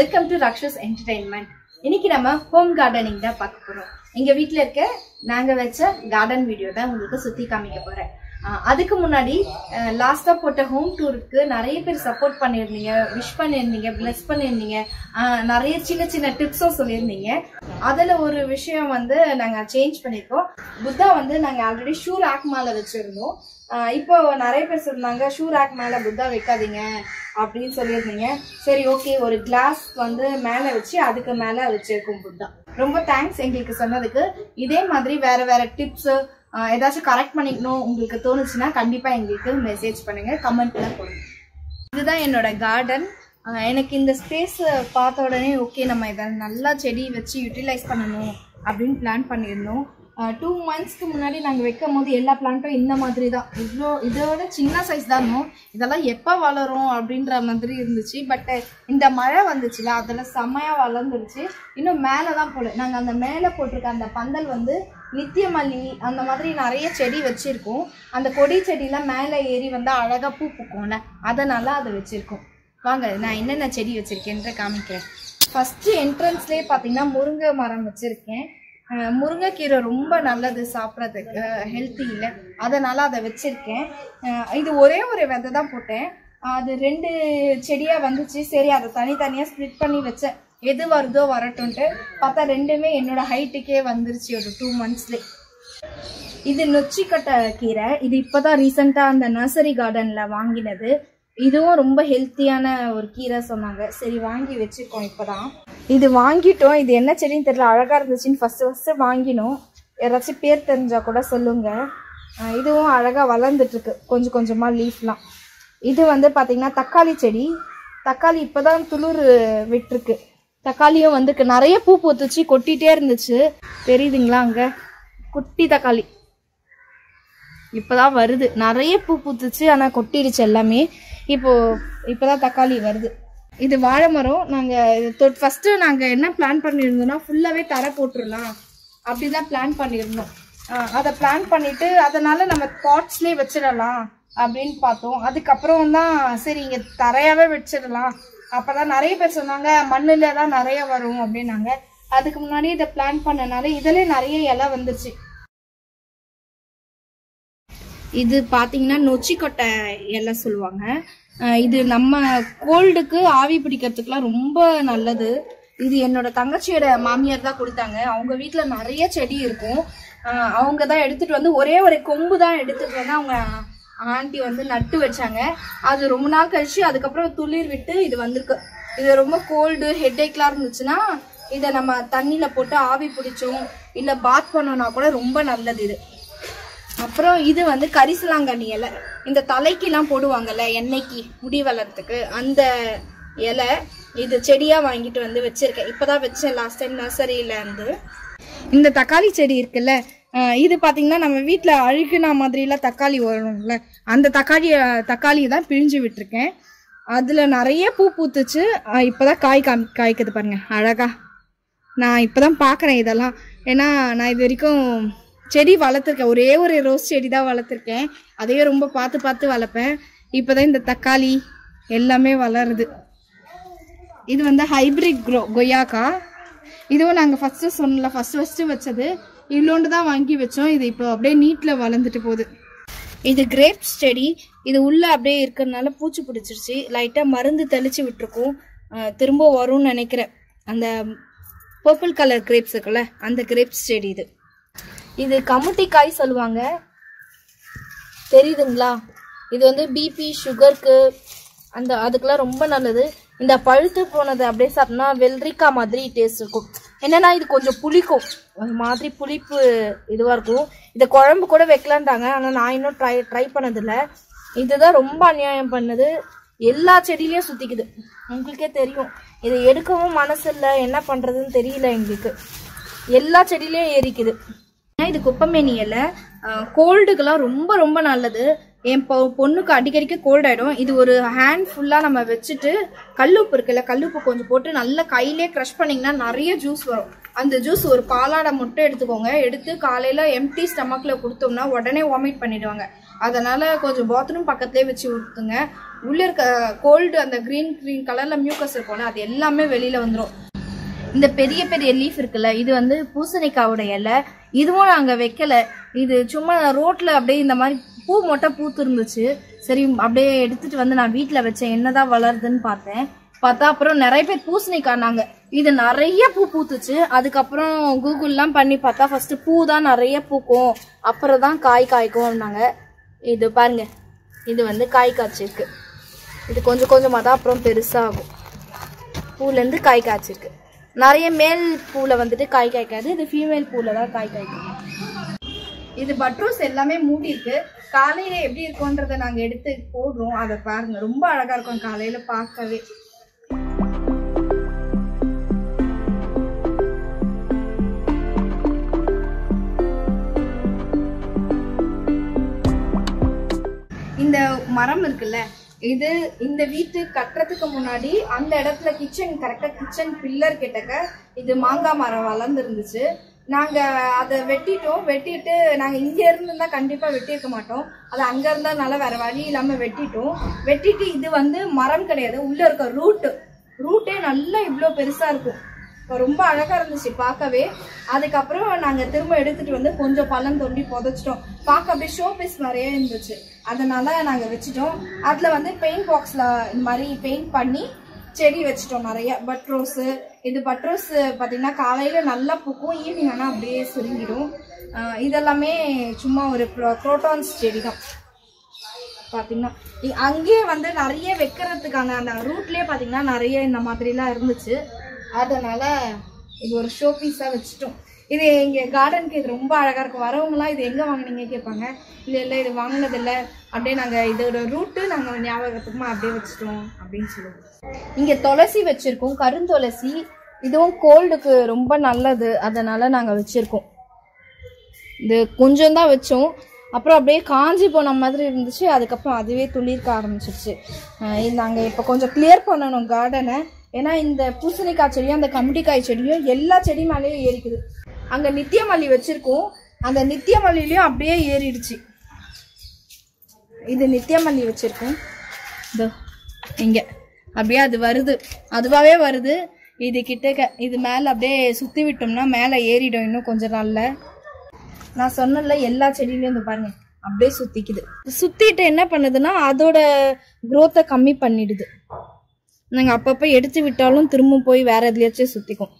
Welcome to ரக்ஷஸ் entertainment. இன்னைக்கு நம்ம home gardening தான் பார்க்க போறோம். எங்க வீட்ல இருக்க நாங்க வச்ச கார்டன் வீடியோ தான் உங்களுக்கு சுத்தி காமிக்க போறேன். அதுக்கு முன்னாடி லாஸ்டா போட்ட ஹோம் டூருக்கு நிறைய பேர் சப்போர்ட் பண்ணியிருந்தீங்க, விஷ் பண்ணியிருந்தீங்க, பிளஸ் பண்ணியிருந்தீங்க, நிறைய சின்ன சின்ன டிப்ஸும் சொல்லியிருந்தீங்க. அதுல ஒரு விஷயம் வந்து நாங்க சேஞ்ச் பண்ணிருக்கோம். புத்தா வந்து நாங்க ஆல்ரெடி ஷூ ரேக் மேல வச்சிருந்தோம். இப்போ நிறைய பேர் சொன்னாங்க ஷூ ரேக் மேல புத்தா வைக்காதீங்க அப்படின்னு சொல்லியிருந்தீங்க. சரி, ஓகே, ஒரு கிளாஸ் வந்து மேல வச்சு அதுக்கு மேல வச்சிருக்கோம் புத்தா. ரொம்ப தேங்க்ஸ் எங்களுக்கு சொன்னதுக்கு. இதே மாதிரி வேற வேற டிப்ஸ் ஏதாச்சும் கரெக்ட் பண்ணிக்கணும் உங்களுக்கு தோணுச்சுன்னா கண்டிப்பா எங்களுக்கு மெசேஜ் பண்ணுங்க, கமெண்ட்ல போடுங்க. இதுதான் என்னோட கார்டன். எனக்கு இந்த ஸ்பேஸ் பார்த்த உடனே ஓகே, நம்ம இதை நல்லா செடி வச்சு யூட்டிலைஸ் பண்ணணும் அப்படின்னு பிளான் பண்ணியிருந்தோம். 2 monthsக்கு முன்னாடி நாங்கள் வைக்கும் போது எல்லா பிளான்ட்டும் இந்த மாதிரி தான், இதோட சின்ன சைஸ் தான். இதெல்லாம் எப்போ வளரும் அப்படின்ற மாதிரி இருந்துச்சு. பட் இந்த மழை வந்துச்சுல, அதில் செம்மையாக வளர்ந்துருச்சு. இன்னும் மேலே தான் போல. நாங்கள் அந்த மேலே போட்டிருக்க அந்த பந்தல் வந்து நித்திய மல்லி அந்த மாதிரி நிறைய செடி வச்சுருக்கோம். அந்த கொடி செடியெலாம் மேலே ஏறி வந்து அழகாக பூ பூக்கும்ல, அதனால அதை வச்சுருக்கோம். வாங்க நான் என்னென்ன செடி வச்சுருக்கேன்ற காமிக்கிறேன். ஃபஸ்ட்டு என்ட்ரன்ஸ்லேயே பார்த்தீங்கன்னா முருங்கை மரம் வச்சுருக்கேன். முருங்கைக்கீரை ரொம்ப நல்லது சாப்பிட்றதுக்கு, ஹெல்த்தி இல்லை, அதனால் அதை வச்சுருக்கேன். இது ஒரே ஒரு விதை தான் போட்டேன், அது 2 செடியாக வந்துச்சு. சரி, அதை தனித்தனியாக ஸ்ப்ளிட் பண்ணி வச்சேன். எது வருதோ வரட்டும்ன்ட்டு பார்த்தா 2மே என்னோட ஹைட்டுக்கே வந்துருச்சு ஒரு 2 monthsலேயே. இது நொச்சிக்கட்டை கீரை. இது இப்போதான் ரீசெண்டாக அந்த நர்சரி கார்டனில் வாங்கினது. இதுவும் ரொம்ப ஹெல்த்தியான ஒரு கீரை சொன்னாங்க. சரி, வாங்கி வச்சுருக்கோம். இப்போதான் இது வாங்கிட்டோம். இது என்ன செடின்னு தெரியல, அழகாக இருந்துச்சுன்னு ஃபஸ்ட்டு வாங்கினோம். யாராச்சும் பேர் தெரிஞ்சால் கூட சொல்லுங்கள். இதுவும் அழகாக வளர்ந்துட்டுருக்கு கொஞ்சம் கொஞ்சமாக லீஃப்லாம். இது வந்து பார்த்திங்கன்னா தக்காளி செடி. தக்காளி இப்போ தான் துளிர் விட்டுருக்கு. தக்காளியும் வந்து நிறைய பூ பூத்துச்சு, கொட்டிகிட்டே இருந்துச்சு. தெரியுதுங்களா, அங்கே குட்டி தக்காளி இப்போதான் வருது. நிறைய பூ பூத்துச்சு, ஆனால் கொட்டிடுச்சு எல்லாமே. இப்போதான் தக்காளி வருது. இது வாழை மரம். நாங்கள் ஃபஸ்ட்டு நாங்கள் என்ன பிளான் பண்ணியிருந்தோம்னா ஃபுல்லாகவே தரை போட்டுடலாம் அப்படிதான் பிளான் பண்ணியிருந்தோம். அதை பிளான் பண்ணிவிட்டு அதனால் நம்ம பாட்ஸ்லேயே வச்சிடலாம் அப்படின்னு பார்த்தோம். அதுக்கப்புறம் தான் சரி இங்கே தரையாகவே வச்சிடலாம். அப்போ தான் நிறைய பேர் சொன்னாங்க மண்ணில் தான் நிறைய வரும் அப்படின்னாங்க. அதுக்கு முன்னாடி இதை பிளான் பண்ணனால இதிலே நிறைய இலை வந்துருச்சு. இது பார்த்தீங்கன்னா நொச்சிக்கொட்டை இலை சொல்லுவாங்க. இது நம்ம கோல்டுக்கு ஆவி பிடிக்கிறதுக்குலாம் ரொம்ப நல்லது. இது என்னோட தங்கச்சியோட மாமியார் தான் கொடுத்தாங்க. அவங்க வீட்டில் நிறைய செடி இருக்கும். அவங்க தான் எடுத்துட்டு வந்து ஒரே ஒரு கொம்பு தான் எடுத்துட்டு வந்து அவங்க ஆண்டி வந்து நட்டு வச்சாங்க. அது ரொம்ப நாள் கழிச்சு அதுக்கப்புறம் துளிர் விட்டு இது வந்திருக்கு. இது ரொம்ப கோல்டு ஹெட்டேக்லாம் இருந்துச்சுன்னா இதை நம்ம தண்ணியில் போட்டு ஆவி பிடிச்சோம் இல்லை பாத் பண்ணோம்னா கூட ரொம்ப நல்லது இது. அப்புறம் இது வந்து கரிசலாங்கண்ணி இலை. இந்த தலைக்கெல்லாம் போடுவாங்கல்ல எண்ணெய்க்கு, முடி வளர்றதுக்கு, அந்த இலை. இது செடியாக வாங்கிட்டு வந்து வச்சுருக்கேன். இப்போ தான் வச்சேன் லாஸ்ட் டைம் நர்சரியில் இருந்து. இந்த தக்காளி செடி இருக்குல்ல, இது பார்த்தீங்கன்னா நம்ம வீட்டில் அழுகுனா மாதிரிலாம் தக்காளி வரும்ல, அந்த தக்காளியை தான் பிழிஞ்சு விட்டுருக்கேன். அதில் நிறைய பூ பூத்துச்சு. இப்போ தான் காய்க்குது பாருங்க அழகா. நான் இப்போ தான் பார்க்குறேன் இதெல்லாம். ஏன்னா நான் இது வரைக்கும் செடி வளர்த்துருக்கேன், ஒரே ஒரு ரோஸ் செடி தான் வளர்த்துருக்கேன். அதையே ரொம்ப பார்த்து வளர்ப்பேன். இப்போ தான் இந்த தக்காளி எல்லாமே வளருது. இது வந்து ஹைப்ரிட் கொய்யாக்கா. இதுவும் நாங்கள் ஃபஸ்ட்டு வச்சது இவ்வளோண்டு தான் வாங்கி வச்சோம். இது இப்போ அப்படியே நீட்டில் வளர்ந்துட்டு போகுது. இது கிரேப்ஸ் செடி. இது உள்ளே அப்படியே இருக்கிறதுனால பூச்சி பிடிச்சிருச்சு. லைட்டாக மருந்து தெளித்து விட்டுருக்கோம், திரும்ப வரும்னு நினைக்கிறேன். அந்த பர்பிள் கலர் கிரேப்ஸ் இருக்குல்ல, அந்த கிரேப்ஸ் செடி இது. இது கமுட்டி காய் சொல்லுவாங்க, தெரியுதுங்களா? இது வந்து பிபி சுகருக்கு அதுக்கெல்லாம் ரொம்ப நல்லது. இந்த பழுத்து போனது அப்படியே சாப்பிட்டோம்னா வெள்ளரிக்காய் மாதிரி டேஸ்ட் இருக்கும். என்னன்னா இது கொஞ்சம் புளிக்கும், ஒரு மாதிரி புளிப்பு இதுவாக இருக்கும். இதை குழம்பு கூட வைக்கலான்ட்டாங்க, ஆனால் நான் இன்னும் ட்ரை பண்ணதில்லை. இதுதான் ரொம்ப அநியாயம் பண்ணது. எல்லா செடியிலையும் சுற்றிக்குது, உங்களுக்கே தெரியும். இதை எடுக்கவும் மனசு இல்லை, என்ன பண்ணுறதுன்னு தெரியல எங்களுக்கு. எல்லா செடியிலையும் ஏறிக்குது. இது குப்பமேனி இலை. கோல்டுக்கெல்லாம் ரொம்ப ரொம்ப நல்லது. என் பொண்ணுக்கு அடிக்கடிக்கு கோல்ட் ஆகிடும். இது ஒரு ஹேண்ட் ஃபுல்லாக நம்ம வச்சுட்டு கல்லுப்பு இருக்குல்ல, கல்லுப்பு கொஞ்சம் போட்டு நல்லா கையிலே க்ரஷ் பண்ணிங்கன்னா நிறைய ஜூஸ் வரும். அந்த ஜூஸ் ஒரு பாலாடை மட்டும் எடுத்துக்கோங்க. எடுத்து காலையில் எம்டி ஸ்டமக்கில் கொடுத்தோம்னா உடனே வாமிட் பண்ணிடுவாங்க. அதனால கொஞ்சம் பாத்ரூம் பக்கத்துலேயே வச்சு ஊற்றுங்க. உள்ளே இருக்க கோல்டு அந்த க்ரீன் கலரில் மியூக்கஸ் இருக்கும்ல அது எல்லாமே வெளியில் வந்துடும். இந்த பெரிய பெரிய லீஃப் இருக்குல்ல இது வந்து பூசணிக்காவோட இலை. இதுவும் நாங்கள் வைக்கலை, இது சும்மா ரோட்டில் அப்படியே இந்த மாதிரி பூ மொட்டை பூத்து இருந்துச்சு. சரி அப்படியே எடுத்துகிட்டு வந்து நான் வீட்டில் வச்சேன், என்னதான் வளருதுன்னு பார்த்தா அப்புறம் நிறைய பேர் பூசணிக்காய் நாங்கள் இது நிறைய பூ பூத்துச்சு. அதுக்கப்புறம் கூகுள்லாம் பண்ணி பார்த்தா ஃபர்ஸ்ட் பூ தான் நிறைய பூக்கும், அப்புறம் தான் காய் காய்க்கும்னாங்க. இது பாருங்க, இது வந்து காய் காய்ச்சிருக்கு. இது கொஞ்சம் கொஞ்சமாக தான் அப்புறம் பெருசாகும். பூலேருந்து காய் காய்ச்சிருக்கு. நிறைய மேல் பூவில் வந்துட்டு காய் காய்க்காது, இது ஃபீமேல் பூவில் தான் காய் காய்க்கும். இது பட்ரோஸ் எல்லாமே மூடி இருக்கு. காலையில எப்படி இருக்கும்ன்றதை நாங்கள் எடுத்து போடுறோம், அதை பாருங்க, ரொம்ப அழகா இருக்கும் காலையில பார்க்கவே. இந்த மரம் இருக்குல்ல, இது இந்த வீட்டு கட்டுறதுக்கு முன்னாடி அந்த இடத்துல கிச்சன் கரெக்டா கிச்சன் பில்லர் கிட்டக்க இது மாங்காய் மரம் வளர்ந்துருந்துச்சு. நாங்க அதை வெட்டிட்டு நாங்க இங்க இருந்தா கண்டிப்பா வெட்டியிருக்க மாட்டோம், அது அங்க இருந்ததுனால வேற வழி இல்லாம வெட்டிட்டு இது வந்து மரம் கிடையாது, உள்ள இருக்க ரூட்டே நல்லா இவ்வளோ பெருசா இருக்கும். ரொம்ப அழகா இருந்துச்சு பார்க்கவே. அதுக்கப்புறம் நாங்க திரும்ப எடுத்துட்டு வந்து கொஞ்சம் பள்ளம் தோண்டி புதைச்சிட்டோம். பார்க்க அப்படியே ஷோ பீஸ் நிறைய இருந்துச்சு, அதனால நாங்க வச்சுட்டோம். அதுல வந்து பெயிண்ட் பாக்ஸ்ல இந்த மாதிரி பெயிண்ட் பண்ணி செடி வச்சுட்டோம் நிறைய. பட்ரோஸ், இது பட்ரோஸ் பார்த்தீங்கன்னா காலையில நல்லா பூக்கும், ஈவினிங் ஆனால் அப்படியே சுருங்கிடும். இதெல்லாமே சும்மா ஒரு குரோட்டான்ஸ் செடி தான். பார்த்தீங்கன்னா அங்கேயே வந்து நிறைய வைக்கிறதுக்கான அந்த ரூட்லேயே பார்த்தீங்கன்னா நிறைய இந்த மாதிரிலாம் இருந்துச்சு. அதனால இது ஒரு ஷோ பீஸாக வச்சுட்டோம். இது எங்கள் கார்டனுக்கு இது ரொம்ப அழகாக இருக்கும். வரவங்களாம் இது எங்கே வாங்கினீங்க கேட்பாங்க. இல்லை இது வாங்கினதில்லை, அப்படியே நாங்கள் இதோட ரூட்டு நாங்கள் ஞாபகத்துக்குமா அப்படியே வச்சுட்டோம் அப்படின்னு சொல்லுவோம். இங்கே துளசி வச்சுருக்கோம், கருந்துளசி. இதுவும் கோல்டுக்கு ரொம்ப நல்லது, அதனால நாங்கள் வச்சுருக்கோம். இது கொஞ்சம் தான் வச்சோம், அப்புறம் அப்படியே காஞ்சி போன மாதிரி இருந்துச்சு. அதுக்கப்புறம் அதுவே துளிர்க்க ஆரம்பிச்சிருச்சு. நாங்கள் இப்போ கொஞ்சம் கிளியர் பண்ணணும் கார்டனை. ஏன்னா இந்த பூசணிக்காய் செடியும் அந்த கமிட்டிக்காய் செடியும் எல்லா செடி மேலேயும் ஏறிக்குது. அங்கே நித்திய மல்லி வச்சுருக்கோம், அந்த நித்திய மல்லிலையும் அப்படியே ஏறிடுச்சு. இது நித்திய மல்லி வச்சுருக்கோம், இதோ இங்கே அப்படியே அது வருது, அதுவாகவே வருது. இது கிட்டக்க இது மேலே அப்படியே சுற்றி விட்டோம்னா மேலே ஏறிடும் இன்னும் கொஞ்சம் நாளில். நான் சொன்னல எல்லா செடியிலையும் இந்த பாருங்க அப்படியே சுற்றிக்குது. சுற்றிட்டு என்ன பண்ணுதுன்னா அதோட குரோத்தை கம்மி பண்ணிடுது. நாங்கள் அப்பப்போ எடுத்து விட்டாலும் திரும்ப போய் வேற எதுலையாச்சும் சுற்றிக்கும்.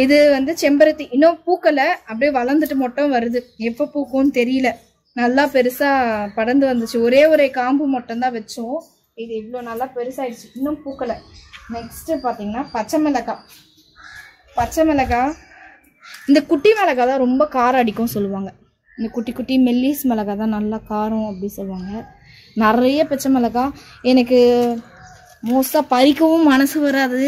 இது வந்து செம்பருத்தி, இன்னும் பூக்கலை, அப்படியே வளர்ந்துட்டு மட்டும் வருது. எப்போ பூக்கும்னு தெரியல, நல்லா பெருசாக படர்ந்து வந்துச்சு. ஒரே காம்பு மட்டும் தான் வச்சோம், இது இவ்வளோ நல்லா பெருசாகிடுச்சு, இன்னும் பூக்கலை. நெக்ஸ்ட்டு பார்த்தீங்கன்னா பச்சை மிளகாய். இந்த குட்டி மிளகாய் தான் ரொம்ப காரம் அடிக்கும் சொல்லுவாங்க. இந்த குட்டி மெல்லிஸ் மிளகாய் தான் நல்லா காரம் அப்படி சொல்லுவாங்க. நிறைய பச்சை மிளகாய். எனக்கு மோஸ்ட்டாக பறிக்கவும் மனசு வராது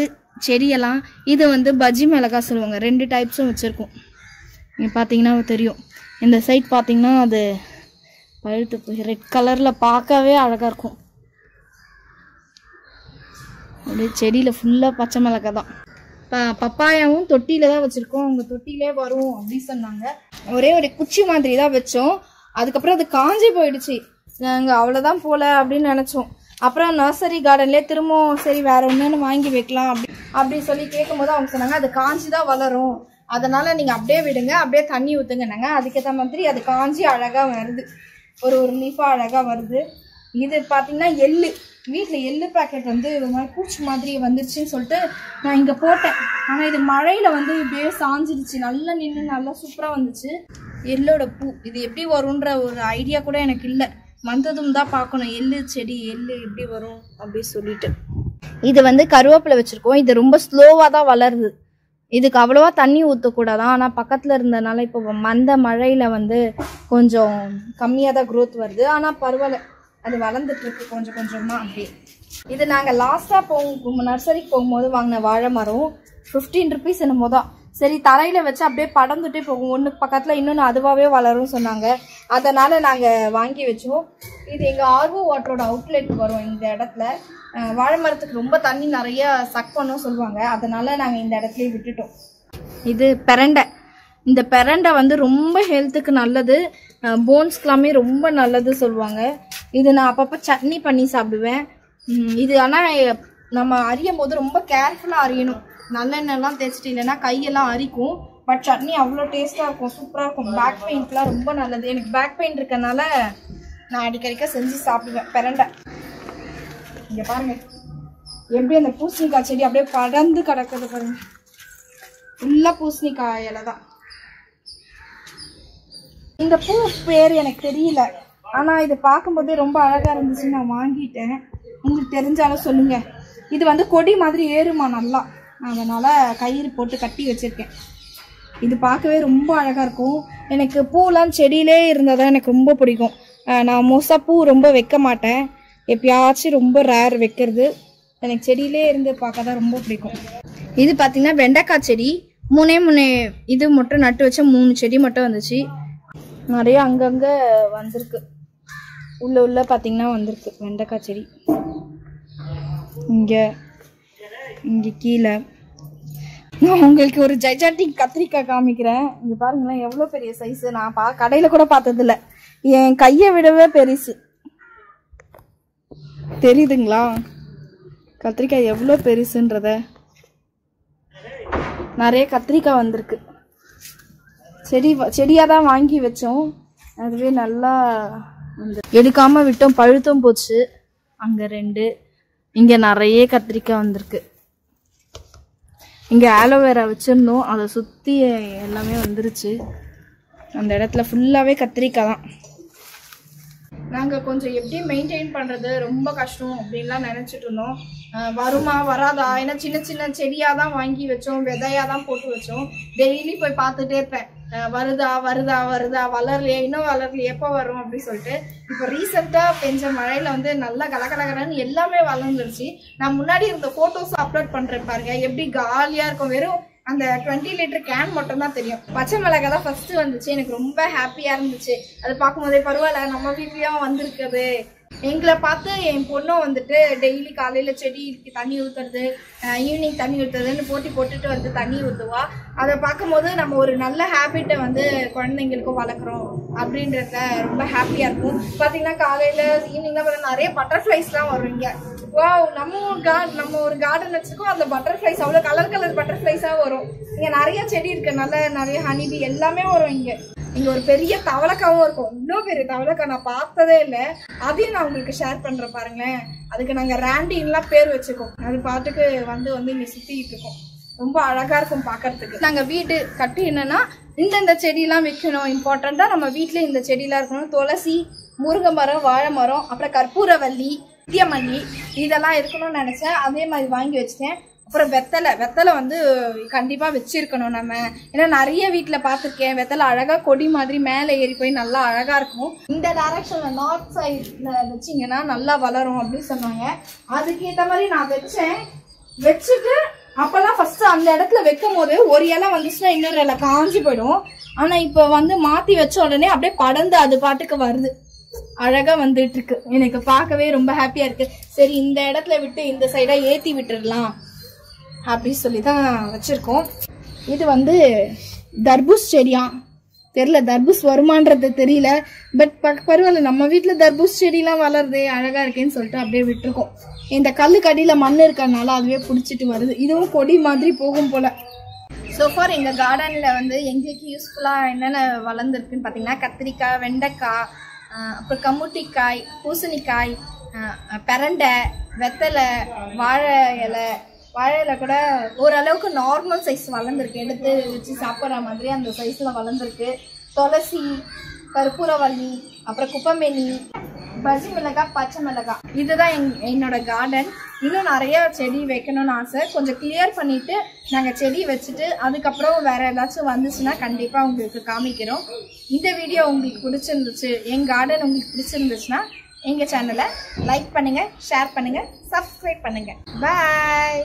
செடியெல்லாம். இது வந்து பஜ்ஜி மிளகாய் சொல்லுவாங்க. 2 டைப்ஸும் வச்சுருக்கோம். நீங்கள் பார்த்தீங்கன்னா தெரியும், இந்த சைட் பார்த்தீங்கன்னா அது பழுத்து போய் ரெட் கலரில் பார்க்கவே அழகாக இருக்கும். அப்படியே செடியில் ஃபுல்லாக பச்சை மிளகாய் தான். பப்பாயாவும் தொட்டியில தான் வச்சுருக்கோம், அவங்க தொட்டிலே வரும் அப்படின்னு சொன்னாங்க. ஒரு குச்சி மாதிரி தான் வச்சோம், அதுக்கப்புறம் அது காஞ்சி போயிடுச்சு. நாங்கள் அவ்வளோதான் போல அப்படின்னு நினச்சோம். அப்புறம் நர்சரி கார்டன்லேயே திரும்பவும் சரி வேற ஒன்றுன்னு வாங்கி வைக்கலாம் அப்படி சொல்லி கேட்கும்போது அவங்க சொன்னாங்க அது காஞ்சி தான் வளரும், அதனால நீங்கள் அப்படியே விடுங்க, அப்படியே தண்ணி ஊற்றுங்கன்னாங்க. அதுக்கேற்ற மாதிரி அது காஞ்சி அழகாக வருது, ஒரு லீஃபாக அழகாக வருது. இது பார்த்தீங்கன்னா எள்ளு, வீட்டில் எள்ளு பேக்கெட் வந்து ஒரு மாதிரி பூச்சி மாதிரி வந்துருச்சுன்னு சொல்லிட்டு நான் இங்கே போட்டேன். ஆனால் இது மழையில் வந்து இப்படியே சாஞ்சிடுச்சு, நல்லா நின்று நல்லா சூப்பராக வந்துச்சு. எள்ளோட பூ இது எப்படி வரும்ன்ற ஒரு ஐடியா கூட எனக்கு இல்லை, வந்ததும் தான் பார்க்கணும் எள்ளு செடி எள்ளு எப்படி வரும் அப்படி சொல்லிட்டு. இது வந்து கருவேப்பிலை வச்சுருக்கோம், இது ரொம்ப ஸ்லோவாக தான் வளருது, இதுக்கு அவ்வளோவா தண்ணி ஊற்றக்கூடாதான். ஆனால் பக்கத்தில் இருந்ததுனால இப்போ மந்த மழையில் வந்து கொஞ்சம் கம்மியாக தான் க்ரோத் வருது. ஆனால் பரவாயில்ல, அது வளர்ந்துட்டுருக்கு கொஞ்சம் கொஞ்சமாக அப்படி. இது நாங்கள் லாஸ்ட்டாக நர்சரிக்கு போகும்போது வாங்கின வாழை மரம் 15 ருபீஸ் என்னமோ தான். சரி தரையில் வச்சு அப்படியே படர்ந்துட்டே போகும், ஒன்றுக்கு பக்கத்தில் இன்னொன்று அதுவாகவே வளரும்னு சொன்னாங்க, அதனால் நாங்கள் வாங்கி வச்சோம். இது எங்கள் ஆர்வோ வாட்டரோட அவுட்லெட் வரும் இந்த இடத்துல. வாழை மரத்துக்கு ரொம்ப தண்ணி நிறைய சக் பண்ணும் சொல்லுவாங்க, அதனால் நாங்கள் இந்த இடத்துலையே விட்டுட்டோம். இது பிரண்டை, இந்த பெரண்டை வந்து ரொம்ப ஹெல்த்துக்கு நல்லது, போன்ஸ்க்கெல்லாமே ரொம்ப நல்லது சொல்லுவாங்க. இது நான் அப்பப்போ சட்னி பண்ணி சாப்பிடுவேன். இது ஆனால் நம்ம அரியும் போது ரொம்ப கேர்ஃபுல்லாக அரியணும். நல்லெண்ணெய்லாம் தேய்ச்சிட்டு இல்லைன்னா கையெல்லாம் அரிக்கும். பட் சட்னி அவ்வளோ டேஸ்ட்டாக இருக்கும், சூப்பராக இருக்கும். பேக் பெயின்க்குலாம் ரொம்ப நல்லது. எனக்கு பேக் பெயின் இருக்கனால நான் அடிக்கடிக்க செஞ்சு சாப்பிடுவேன் பெரண்டை. இங்கே பாருங்க எப்படி அந்த பூசணிக்காய் செடி அப்படியே படர்ந்து கிடக்குது பாருங்க. ஃபுல்லாக பூசணிக்காய் இலை தான். இந்த பூ பேர் எனக்கு தெரியல, ஆனால் இது பார்க்கும்போதே ரொம்ப அழகாக இருந்துச்சு, நான் வாங்கிட்டேன். உங்களுக்கு தெரிஞ்சாலும் சொல்லுங்க. இது வந்து கொடி மாதிரி ஏறுமா நல்லா, அதனால் கயிறு போட்டு கட்டி வச்சுருக்கேன். இது பார்க்கவே ரொம்ப அழகாக இருக்கும். எனக்கு பூலாம் செடியிலே இருந்தால் தான் எனக்கு ரொம்ப பிடிக்கும். நான் மோஸ்ட்டாக பூ ரொம்ப வைக்க மாட்டேன், எப்பயாச்சும் ரொம்ப ரேர் வைக்கிறது. எனக்கு செடியிலே இருந்து பார்க்க தான் ரொம்ப பிடிக்கும். இது பார்த்தீங்கன்னா வெண்டைக்காய் செடி. மூணே இது மட்டும் நட்டு வச்ச 3 செடி மட்டும் வந்துச்சு. நிறைய அங்கங்கே வந்திருக்கு, உள்ள பார்த்தீங்கன்னா வந்திருக்கு வெண்டைக்காய் செடி. இங்கே கீழே நான் உங்களுக்கு ஒரு ஜைஜாண்டிக் கத்திரிக்காய் காமிக்கிறேன். இங்கே பாருங்களேன் எவ்வளோ பெரிய சைஸு. நான் கடையில் கூட பார்த்ததில்ல, என் கையை விடவே பெருசு. தெரியுதுங்களா கத்திரிக்காய் எவ்வளோ பெருசுன்றத? நிறைய கத்திரிக்காய் வந்திருக்கு. செடியாக தான் வாங்கி வச்சோம், அதுவே நல்லா வந்து எடுக்காமல் விட்டோம், பழுத்தும் போச்சு. அங்கே 2, இங்கே நிறைய கத்திரிக்காய் வந்திருக்கு. இங்கே ஆலோவேரா வச்சுருந்தோம், அதை சுற்றி எல்லாமே வந்துருச்சு. அந்த இடத்துல ஃபுல்லாகவே கத்திரிக்காய் தான். நாங்கள் கொஞ்சம் எப்படி மெயின்டைன் பண்ணுறது ரொம்ப கஷ்டம் அப்படின்லாம் நினச்சிட்டு இருந்தோம். வருமா வராதா, ஏன்னா சின்ன சின்ன செடியாக தான் வாங்கி வச்சோம், விதையாக தான் போட்டு வச்சோம். டெய்லி போய் பார்த்துட்டே இருப்பேன், வருதா வருதா வருதா, வளரலையே, இன்னும் வளரலையே, எப்போ வரும் அப்படின்னு சொல்லிட்டு. இப்போ ரீசெண்டாக பெஞ்ச மழையில் வந்து நல்லா கலக்கலன்னு எல்லாமே வளர்ந்துருச்சு. நான் முன்னாடி இருந்த ஃபோட்டோஸ் அப்லோட் பண்ணுறேன் பாருங்க, எப்படி காலியாக இருக்கும். வெறும் அந்த 20 லிட்டர் கேன் மட்டும் தான் தெரியும். பச்சை மிளகாய் தான் ஃபர்ஸ்ட் வந்துச்சு, எனக்கு ரொம்ப ஹாப்பியாக இருந்துச்சு. அது பார்க்கும்போதே பரவாயில்ல நம்ம வீட்லேயும் வந்திருக்குது. எங்களை பார்த்து என் பொண்ணும் வந்துட்டு டெய்லி காலையில் செடிக்கு தண்ணி ஊற்றுறது, ஈவினிங் தண்ணி ஊற்றுறதுன்னு போட்டுட்டு வந்து தண்ணி ஊற்றுவா. அதை பார்க்கும்போது நம்ம ஒரு நல்ல ஹேபிட்டை வந்து குழந்தைங்களுக்கும் வளர்க்குறோம் அப்படின்றத ரொம்ப ஹாப்பியாக இருக்கும். பார்த்தீங்கன்னா காலையில் ஈவினிங்லாம் பார்த்தா நிறைய பட்டர்ஃப்ளைஸ்லாம் வரும் இங்கே. வா, நம்ம ஒரு கார்டன் வச்சுருக்கோம், அதில் பட்டர்ஃப்ளைஸ் அவ்வளோ கலர் பட்டர்ஃப்ளைஸாக வரும். இங்கே நிறைய செடி இருக்குது, நிறைய ஹனிபி எல்லாமே வரும். இங்கே ஒரு பெரிய தவளைக்காவும் இருக்கும், இன்னும் பெரிய தவளைக்காய் நான் பார்த்ததே இல்லை. அதையும் நான் உங்களுக்கு ஷேர் பண்ணுறேன் பாருங்களேன். அதுக்கு நாங்கள் ரேண்டின்லாம் பேர் வச்சுக்கோம். அது பாட்டுக்கு வந்து இங்கே சுற்றிக்கிட்டு இருக்கோம். ரொம்ப அழகாக இருக்கும் பார்க்கறதுக்கு. நாங்கள் வீடு கட்டி என்னன்னா இந்த செடியெல்லாம் வைக்கணும், இம்பார்ட்டண்ட்டாக நம்ம வீட்டில் இந்த செடியெலாம் இருக்கணும். துளசி, முருங்கை மரம், வாழை மரம், அப்புறம் கற்பூரவல்லி, நித்தியமல்லி இதெல்லாம் இருக்கணும்னு நினச்சேன். அதே மாதிரி வாங்கி வச்சுட்டேன். அப்புறம் வெத்தலை வந்து கண்டிப்பாக வச்சிருக்கணும் நம்ம, ஏன்னா நிறைய வீட்டில் பார்த்துருக்கேன் வெத்தலை அழகாக கொடி மாதிரி மேலே ஏறி போய் நல்லா அழகாக இருக்கும். இந்த டைரக்ஷனில் நார்த் சைடில் வச்சிங்கன்னா நல்லா வளரும் அப்படின்னு சொன்னாங்க. அதுக்கேற்ற மாதிரி நான் வச்சுட்டு அப்போல்லாம் ஃபர்ஸ்ட் அந்த இடத்துல வைக்கும் போது ஒரு இலை வந்துச்சுன்னா இன்னொரு இலை காஞ்சி போயிடும். ஆனால் இப்போ வந்து மாற்றி வச்ச உடனே அப்படியே படர்ந்து அது பாட்டுக்கு வருது, அழகா வந்துட்டு இருக்கு. எனக்கு பார்க்கவே ரொம்ப ஹாப்பியா இருக்கு. சரி இந்த இடத்துல விட்டு இந்த சைடா ஏத்தி விட்டுடலாம் அப்படின்னு சொல்லி தான் வச்சிருக்கோம். இது வந்து தர்பூஸ் செடியா தெரியல, தர்பூஸ் வருமானது தெரியல. பட் பரவாயில்ல, நம்ம வீட்டுல தர்பூஸ் செடியெல்லாம் வளருது, அழகா இருக்கேன்னு சொல்லிட்டு அப்படியே விட்டுருக்கோம். இந்த கல்லுக்கு அடியில மண் இருக்கறனால அதுவே பிடிச்சிட்டு வருது. இதுவும் கொடி மாதிரி போகும் போல. சோஃபார் எங்க கார்டன்ல வந்து எங்களுக்கு யூஸ்ஃபுல்லா என்னென்ன வளர்ந்துருக்குன்னு பாத்தீங்கன்னா கத்திரிக்காய், வெண்டைக்காய், அப்புறம் கமுட்டிக்காய், பூசணிக்காய், பெரண்டை, வெத்தலை, வாழை இலை கூட ஓரளவுக்கு நார்மல் சைஸ் வளர்ந்துருக்கு, எடுத்து வச்சு சாப்பிட்ற மாதிரி அந்த சைஸில் வளர்ந்துருக்கு. துளசி, கற்பூரவல்லி, அப்புறம் குப்பைமேனி, பஜ்ஜி மிளகாய், பச்சை மிளகாய், இதுதான் என்னோட கார்டன். இன்னும் நிறைய செடி வைக்கணும்னு ஆசை. கொஞ்சம் கிளியர் பண்ணிட்டு நாங்கள் செடி வச்சுட்டு அதுக்கப்புறம் வேற ஏதாச்சும் வந்துச்சுன்னா கண்டிப்பாக உங்களுக்கு காமிக்கிறோம். இந்த வீடியோ உங்களுக்கு பிடிச்சிருந்துச்சு, என் கார்டன் உங்களுக்கு பிடிச்சிருந்துச்சுன்னா எங்கள் சேனலை லைக் பண்ணுங்கள், ஷேர் பண்ணுங்கள், சப்ஸ்கிரைப் பண்ணுங்கள். பாய்.